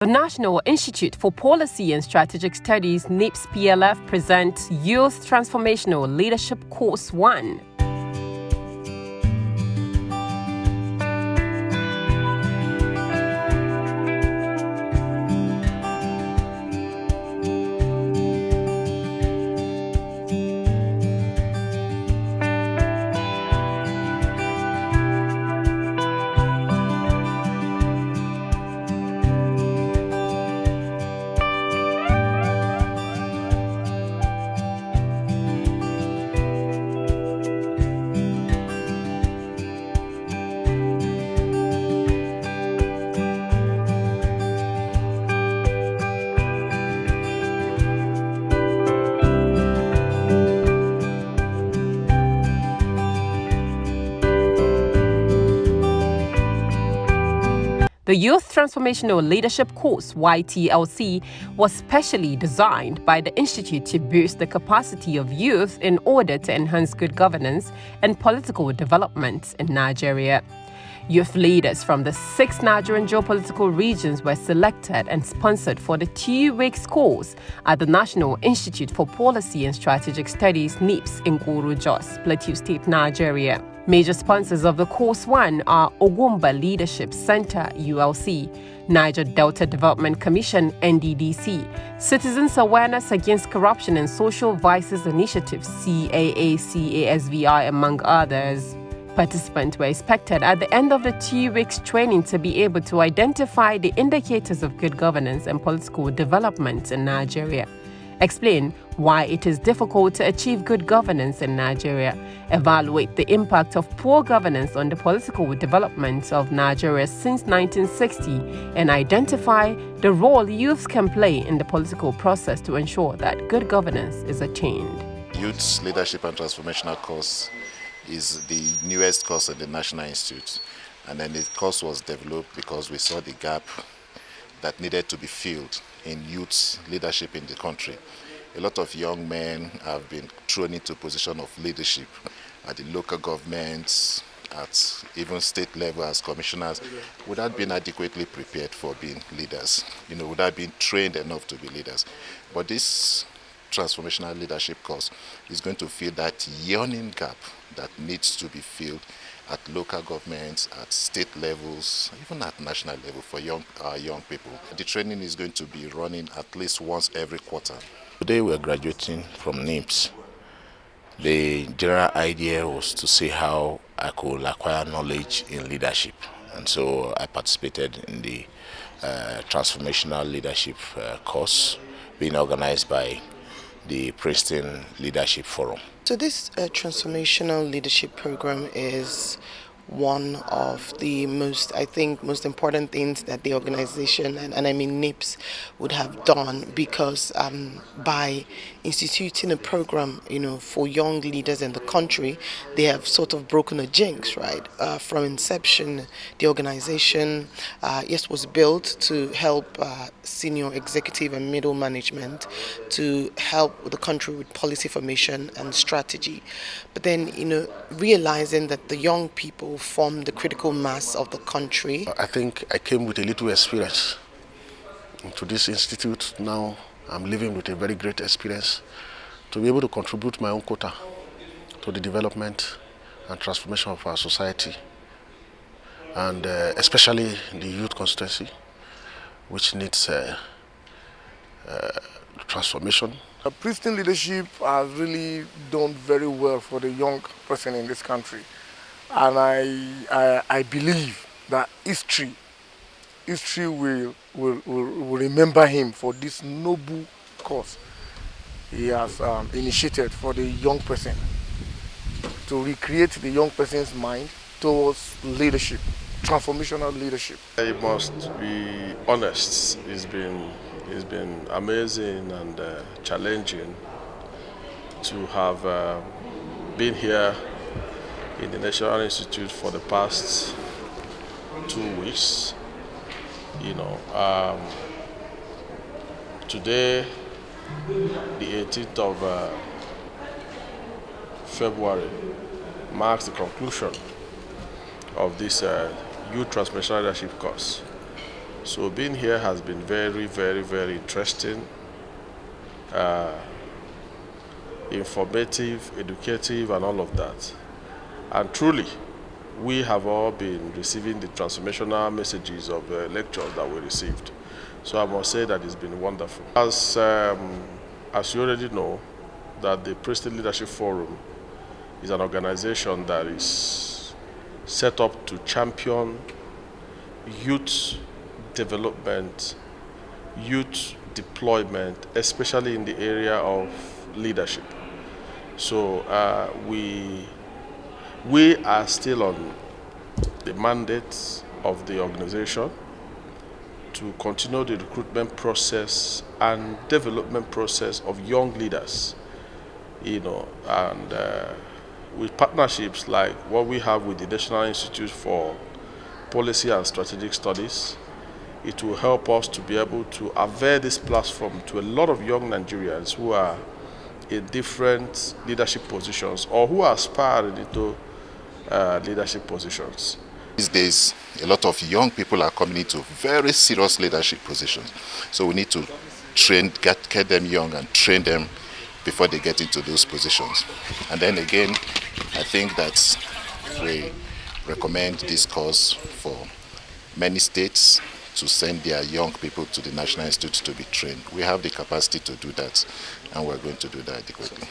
The National Institute for Policy and Strategic Studies NIPSS-PLF presents Youth Transformational Leadership Course 1. The Youth Transformational Leadership Course, YTLC, was specially designed by the Institute to boost the capacity of youth in order to enhance good governance and political development in Nigeria. Youth leaders from the 6 Nigerian geopolitical regions were selected and sponsored for the 2-week course at the National Institute for Policy and Strategic Studies NIPSS in Guru Jos, Plateau State, Nigeria. Major sponsors of the Course 1 are Ogumba Leadership Center, ULC, Niger Delta Development Commission, NDDC, Citizens Awareness Against Corruption and Social Vices Initiative, CAACASVI, among others. Participants were expected at the end of the 2 weeks training to be able to identify the indicators of good governance and political development in Nigeria, explain why it is difficult to achieve good governance in Nigeria, evaluate the impact of poor governance on the political development of Nigeria since 1960, and identify the role youths can play in the political process to ensure that good governance is attained. Youth Leadership and Transformational course is the newest course in the National Institute, and then the course was developed because we saw the gap that needed to be filled in youth leadership in the country. A lot of young men have been thrown into position of leadership at the local governments, at even state level as commissioners, without being adequately prepared for being leaders, without being trained enough to be leaders. But this transformational leadership course is going to fill that yawning gap that needs to be filled at local governments, at state levels, even at national level for young people. The training is going to be running at least once every quarter. Today we are graduating from NIPSS. The general idea was to see how I could acquire knowledge in leadership, and so I participated in the Transformational Leadership course being organized by the Princeton Leadership Forum. So this Transformational Leadership Program is one of the most important things that the organization, and I mean NIPSS, would have done, because by instituting a program, for young leaders in the country, they have sort of broken a jinx, right? From inception, the organization, was built to help senior executive and middle management to help the country with policy formation and strategy. But then, realizing that the young people form the critical mass of the country. I think I came with a little experience into this institute. Now I'm living with a very great experience to be able to contribute my own quota to the development and transformation of our society, and especially the youth constituency, which needs transformation. Princeton leadership has really done very well for the young person in this country, and I believe that history will remember him for this noble cause he has initiated for the young person, to recreate the young person's mind towards leadership, transformational leadership. I must be honest, it's been amazing and challenging to have been here in the National Institute for the past 2 weeks. Today, the 18th of February, marks the conclusion of this Youth Transformational Leadership course. So being here has been very, very, very interesting, informative, educative, and all of that. And truly, we have all been receiving the transformational messages of the lectures that we received. So I must say that it's been wonderful. As you already know, that the Prestige Leadership Forum is an organization that is set up to champion youth development, youth deployment, especially in the area of leadership. So we are still on the mandate of the organization to continue the recruitment process and development process of young leaders, and with partnerships like what we have with the National Institute for Policy and Strategic Studies. It will help us to be able to avail this platform to a lot of young Nigerians who are in different leadership positions or who are aspiring into leadership positions. These days, a lot of young people are coming into very serious leadership positions. So we need to get them young and train them before they get into those positions. And then again, I think that we recommend this course for many states to send their young people to the National Institute to be trained. We have the capacity to do that, and we're going to do that adequately.